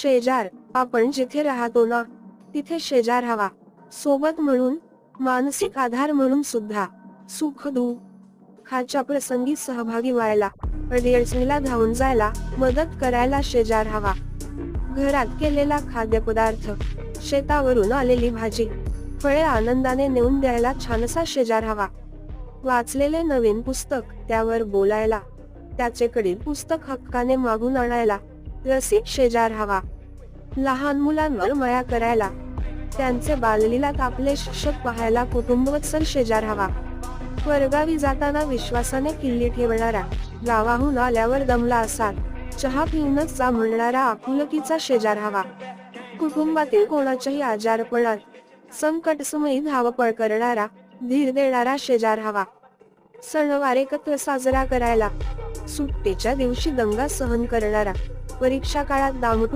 शेजार, आपण जिथे राहतो ना तिथे शेजार हवा, सोबत म्हणून, मानसिक आधार म्हणून सुद्धा, सुख दुःखाच्या प्रसंगी सहभागी व्हायला, अडचणीला धावून जायला, मदत करायला शेजार हवा. घरात केलेला खाद्यपदार्थ, शेतावरून आलेली भाजी, फळे आनंदाने नेऊन द्यायला छानसा शेजार हवा. वाचलेले नवीन पुस्तक, त्यावर बोलायला, त्याचेकडील पुस्तक हक्काने मागून आणायला, रसिक शेजार हवा. लहान मुलांवर माया करायला, त्यांचे बाललीलात आपले शिक्षक पाहायला कुटुंबवत्सल शेजार हवा. परगावी जाताना विश्वासाने किल्ली ठेवणारा, गावाहून आल्यावर दमला असाल चहा पिऊनच जा म्हणणारा आपुलकीचा शेजार हवा. कुटुंबातील कोणाच्याही आजारपणात, संकटसमयी धावपळ करणारा, धीर देणारा शेजार हवा. सणवार एकत्र साजरा करायला, सुट्टीच्या दिवशी दंगा सहन करणारा, परीक्षा काळात दामटून